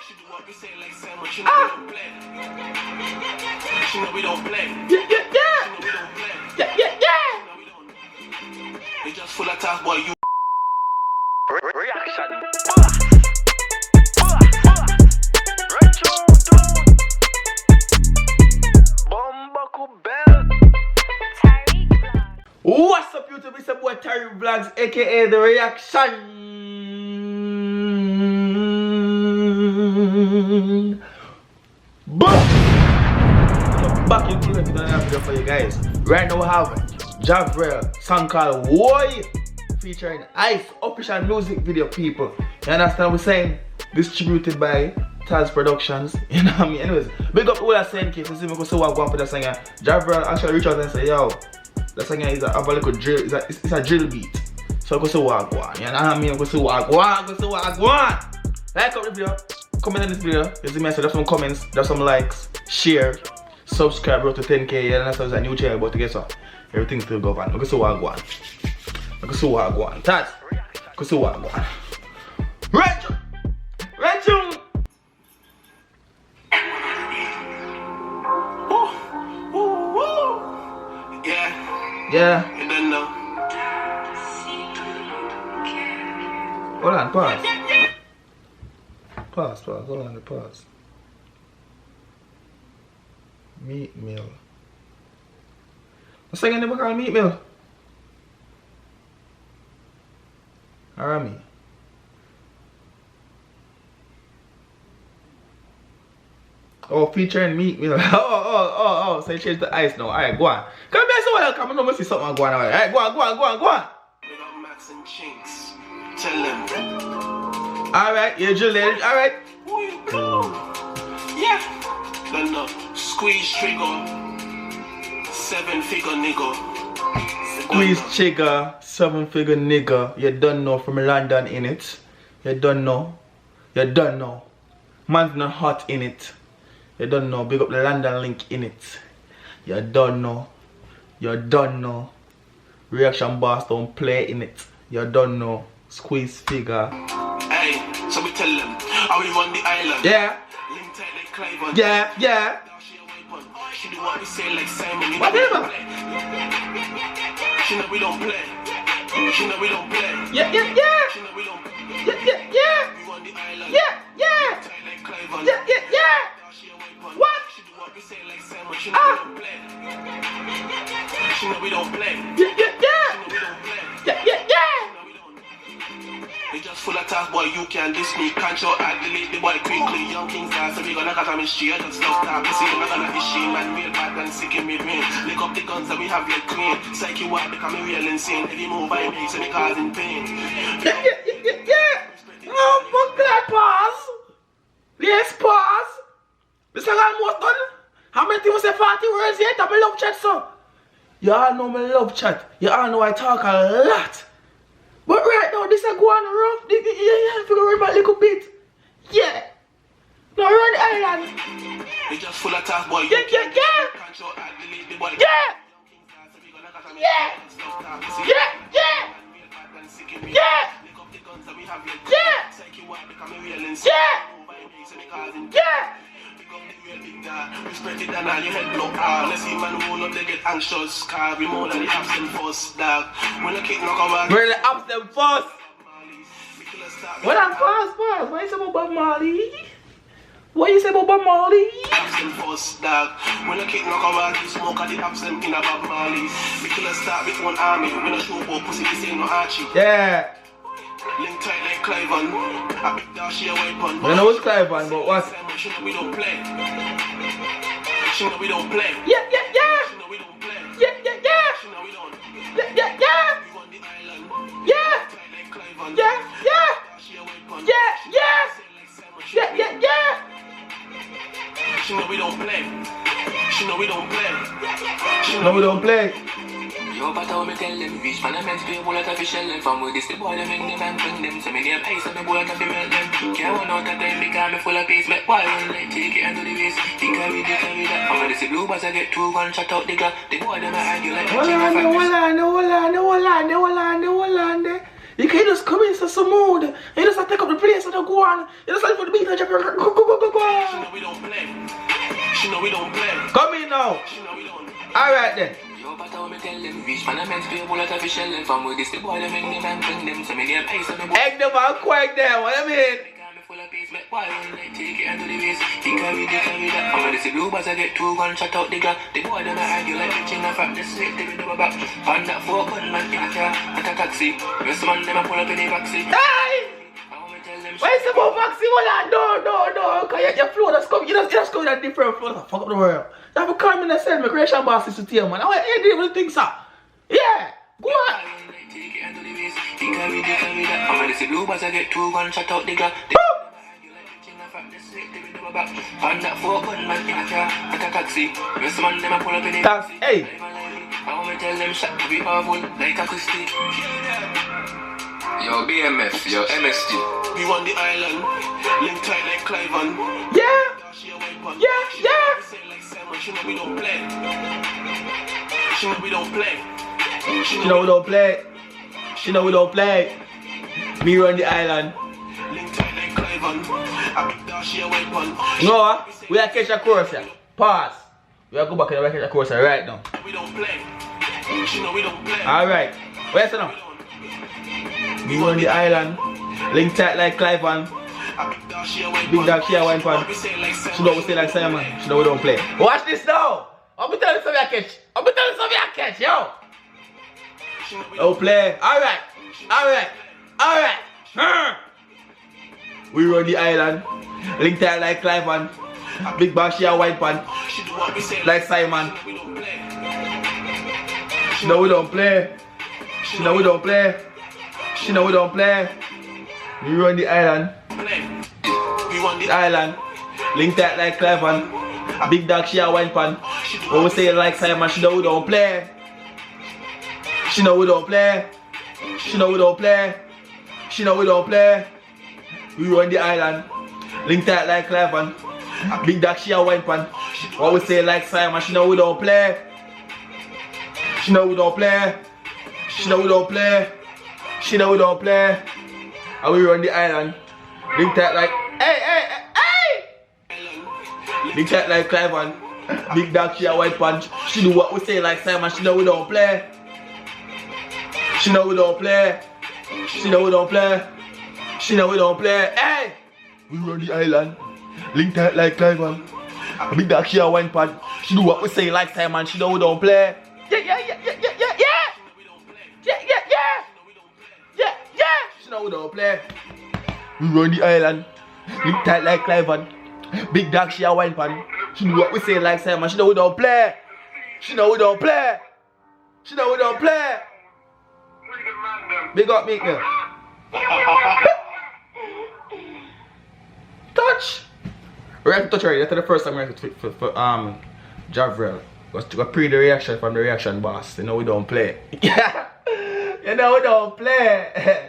She know we don't play. Yeah, yeah, yeah. She know we don't play. Yeah, yeah, yeah. You just full of talk, boy. You reaction. What's up, YouTube? It's your boy TyrekeReacts, aka the reaction. Boom! Back in the video for you guys. Right now we have Javrell, song called WOI, featuring Ice, official music video, people. You understand what we're saying? Distributed by Taz Productions. You know what I mean? Anyways, big up all that saying case. You see me go so I go and put that song here. Javrell actually reach out and say, yo, that song here is a little drill, it's a drill beat. So I go so I go on. You know what I mean? I go so I go on, Like up the video, comment on this video. You see me, I said, there's some comments, there's some likes, share, subscribe, bro, to 10K. You understand? It's a new channel about to get so everything still go on. I go so I go on. Taz, go so I go on. Right tune. Yeah. you don't know. Hold on, pause. Hold on, pause. Meat meal. What's that never called meat meal? Army. Oh, featuring meat meal. Oh, so you change the ice now. Alright, go on. Come here, so well, come on, I see something going on. Alright, go on. We got Max and Chinks. Tell them. Alright, you're drilling. Alright. Who you go? Yeah. Don't know. Squeeze trigger. 7-figure nigga. Squeeze trigger, 7-figure nigga. You don't know, from London in it. You don't know. Man's not hot in it. You don't know. Big up the London link in it. You don't know. Reaction boss don't play in it. You don't know. Squeeze figure. Hey, so we tell them how we run the island. Yeah. Link tight like Clive. Yeah. She do what we say like Simon. You know Whatever. She know we don't play. Yeah. She know we don't play. Yeah. We run the island. Yeah. Tight like Clive. What? She do what we say like Simon. She know we don't play. She know we don't play. Yeah. You just full of talk, boy, you can diss me. Control and delete the boy quickly. Young kings dance, so we gonna cut on his shit. Just stop talk, you see, I'm not gonna be shame. Man, real bad and sick in me brain. Lick up the guns that we have like queen. Psych you out, becoming real insane. Every move I make, so me causing pain. Yeah. Oh, fuck that, pause. Yes, pause. This is almost done. How many people say 40 words yet? I'm a love chat, so. You all know my love chat. You all know I talk a lot. But right now, this is going rough. Yeah, figure out a little bit. Yeah. Now run the island. You just full of talk, boy. Yeah. Control and delete the boy. Yeah. Respect it and all your head blow hard. Let's see man roll up, they get anxious. Car we more than the absent force, dog. When the kick knock over, we're the absent force. What I'm pause. What you say about Bob Marley? Absent force, dog. When the kick knock over, you smoke at the absent in a Bob Marley. We kill a start with one army. When a show for pussy, this ain't no Archie. Yeah. Link tight like Clive on. A big dash, she a weapon. I know it's Clive on, but what? She know we don't play. She know we don't play. Yeah. She know we don't play. Yeah. She know we don't. Yeah. We run the island. Yeah. Tight like Clive on. Yeah. She a weapon. Yeah. She know we don't play. She know we don't play. No, we don't play. Yo, but how me tell them, reach man a men's play, bullet of fish and from with this, the boy, them in them and bring them. So me near pace, and me bullet of the melt them. Can't run out of them, because me full of pace, make why one leg, take it into the waist. They carry that. I'm gonna see blue bars, I get 2 guns shot out the gun. The boy, them a argue like Hold on. You can't just come into some mood. You just take up the place and go on. You just like for the beat and go. know. Alright then. Yo, but I me tell them, reach man a men's pay bullet of shell and from with this the boy them in them and bring them. So me near pace and me Egg them out quick there, what you mean? full of pace, make why one like take it into the waist. He carry that. I'm gonna see blue bars, I get 2 guns shot out the gun. The boy them a argue like bitching a from the street, they be double back. On that 4 gun man in a car, like a taxi. Rest man them a pull up in the backseat. Hey! Why is it about vaccine? No. Cause your flow just come, you just come in a different flow. Fuck up the world. You have to come in and send me creation bosses to tell man. I ain't even think so. Yeah, go on. He carry that. I'm gonna see blue bars, I get 2 guns shot out the gun. On that 4 gun man in a car, like a taxi. Rest man them a pull up in the backseat. Hey. I wanna tell them shut to be powerful like a Christy. Yo BMF, yo MSG. We want the island, link tight like Cliven. Yeah. She know we don't play. She know we don't play. She know we don't play. She know we don't play. Me run the island. Link tight like Cliven. I big dash she a weapon. You know what? We are catch a course here. Pause. We are go back and we catch a course here right now. We don't play. She know we don't play. Alright. Where's it now? We run the island. Link tight like Cliven. Big dog she a wine pan. She know we say like Simon. She know we don't play. Watch this now. I'll be telling you something I catch. Yo. Don't play. Alright. We run the island. Link tight like Cliven. Big dog she a wine pan. Like Simon. She know we don't play. She know we don't play. We run the island. The island. Link tight like Cliven. Big dog she a wine pan. When we say it like Simon, she know we don't play. She know we don't play. We run the island. Link tight like Cliven. Big dog she a wine pan. When we say it like Simon, she know we don't play. She know we don't play. And we run the island. Link tight like hey. Link tight like Cliven. Big dog she a white punch. She do what we say like Simon. She know we don't play. Hey! We run the island. Link tight like Cliven. Big dog she a white punch. She do what we say like Simon. She know we don't play. Yeah. She know we don't play. We run the island. Link tight like Cliven. Big dog she a wine pan. She do what we say like Simon. She know we don't play. Big up me girl. Touch. We have to touch already. That's the first time we have to for Javrell. Because to pre the reaction from the reaction boss. You know we don't play. You know we don't play.